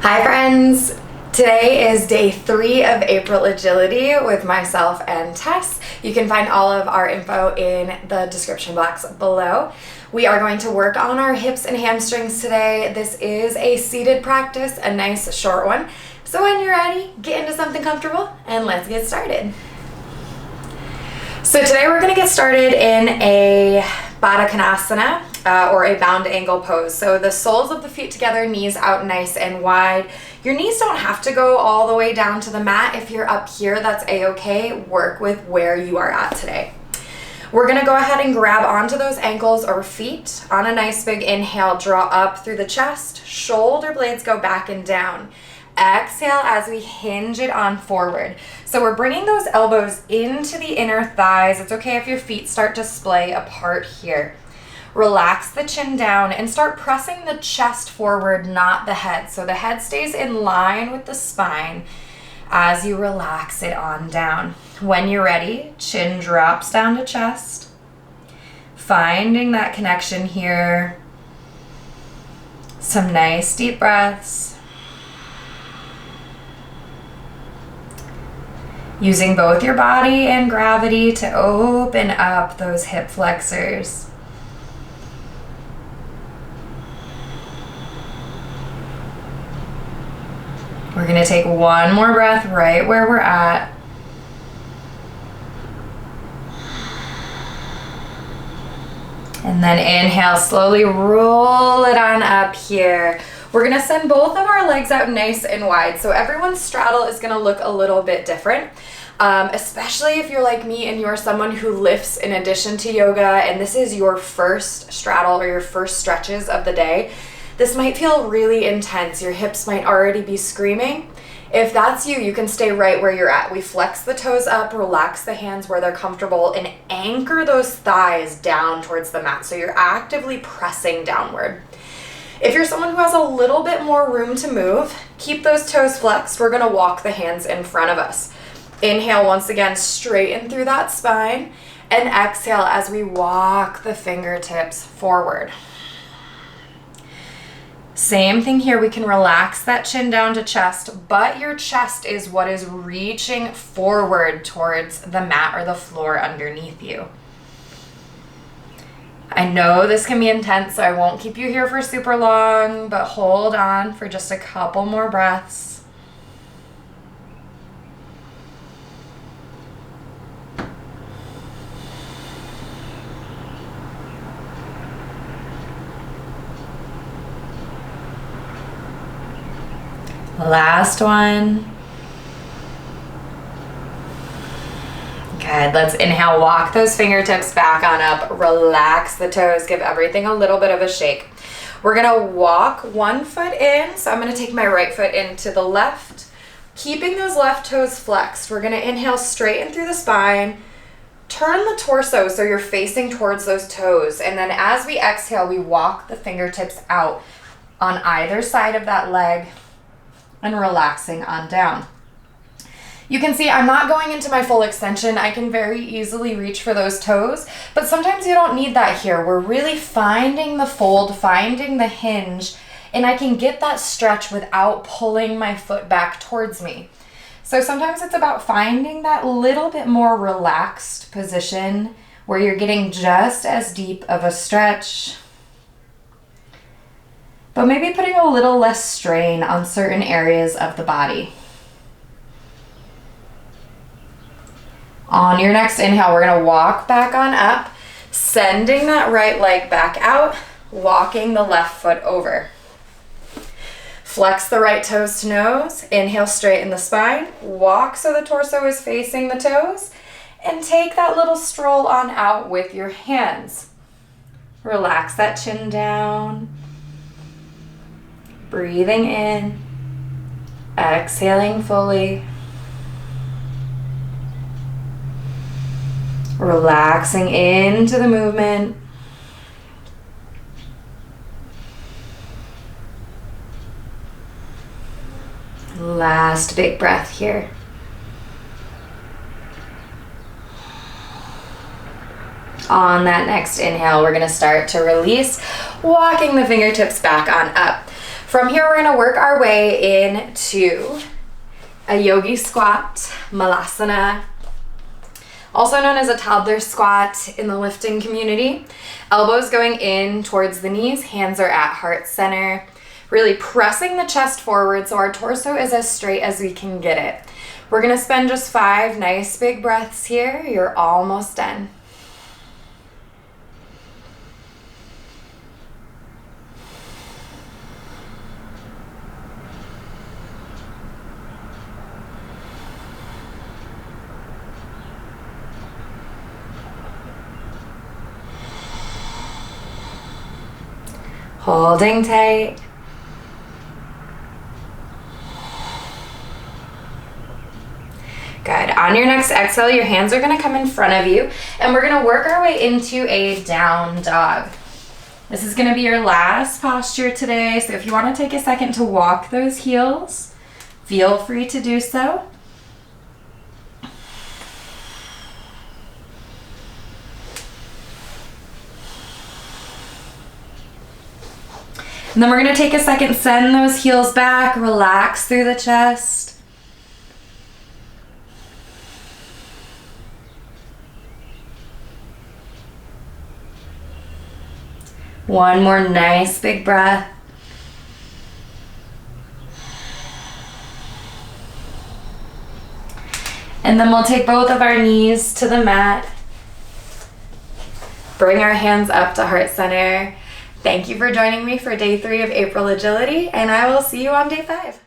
Hi friends! Today is day 3 of April Agility with myself and Tess. You can find all of our info in the description box below. We are going to work on our hips and hamstrings today. This is a seated practice, a nice short one. So when you're ready, get into something comfortable and let's get started. So today we're going to get started in a Baddha Konasana, or a bound angle pose. So the soles of the feet together, knees out nice and wide. Your knees don't have to go all the way down to the mat. If you're up here, that's a-okay. Work with where you are at today. We're gonna go ahead and grab onto those ankles or feet. On a nice big inhale, draw up through the chest. Shoulder blades go back and down. Exhale as we hinge it on forward. So we're bringing those elbows into the inner thighs. It's okay if your feet start to splay apart here. Relax the chin down and start pressing the chest forward, not the head. So the head stays in line with the spine as you relax it on down. When you're ready, chin drops down to chest. Finding that connection here. Some nice deep breaths. Using both your body and gravity to open up those hip flexors. We're going to take one more breath right where we're at. And then inhale, slowly roll it on up here. We're going to send both of our legs out nice and wide. So everyone's straddle is going to look a little bit different, especially if you're like me and you're someone who lifts in addition to yoga and this is your first straddle or your first stretches of the day. This might feel really intense. Your hips might already be screaming. If that's you, you can stay right where you're at. We flex the toes up, relax the hands where they're comfortable, and anchor those thighs down towards the mat. So you're actively pressing downward. If you're someone who has a little bit more room to move, keep those toes flexed. We're gonna walk the hands in front of us. Inhale once again, straighten through that spine, and exhale as we walk the fingertips forward. Same thing here, we can relax that chin down to chest, but your chest is what is reaching forward towards the mat or the floor underneath you. I know this can be intense, so I won't keep you here for super long, but hold on for just a couple more breaths. Last one. Good. Let's inhale, walk those fingertips back on up, relax the toes, give everything a little bit of a shake. We're gonna walk one foot in, so I'm gonna take my right foot into the left, keeping those left toes flexed. We're gonna inhale, straighten through the spine, turn the torso so you're facing towards those toes, and then as we exhale, we walk the fingertips out on either side of that leg, and relaxing on down. You can see I'm not going into my full extension. I can very easily reach for those toes, but sometimes you don't need that here. We're really finding the fold, finding the hinge, and I can get that stretch without pulling my foot back towards me. So sometimes it's about finding that little bit more relaxed position where you're getting just as deep of a stretch, but maybe putting a little less strain on certain areas of the body. On your next inhale, we're gonna walk back on up, sending that right leg back out, walking the left foot over. Flex the right toes to nose, inhale, straighten the spine, walk so the torso is facing the toes, and take that little stroll on out with your hands. Relax that chin down. Breathing in, exhaling fully, relaxing into the movement. Last big breath here. On that next inhale, we're going to start to release, walking the fingertips back on up. From here, we're gonna work our way into a yogi squat, malasana, also known as a toddler squat in the lifting community. Elbows going in towards the knees, hands are at heart center, really pressing the chest forward so our torso is as straight as we can get it. We're gonna spend just 5 nice big breaths here. You're almost done. Holding tight. Good. On your next exhale, your hands are going to come in front of you, and we're going to work our way into a down dog. This is going to be your last posture today, so if you want to take a second to walk those heels, feel free to do so. And then we're going to take a second, send those heels back, relax through the chest. One more nice big breath. And then we'll take both of our knees to the mat. Bring our hands up to heart center. Thank you for joining me for day 3 of April Agility, and I will see you on day 5.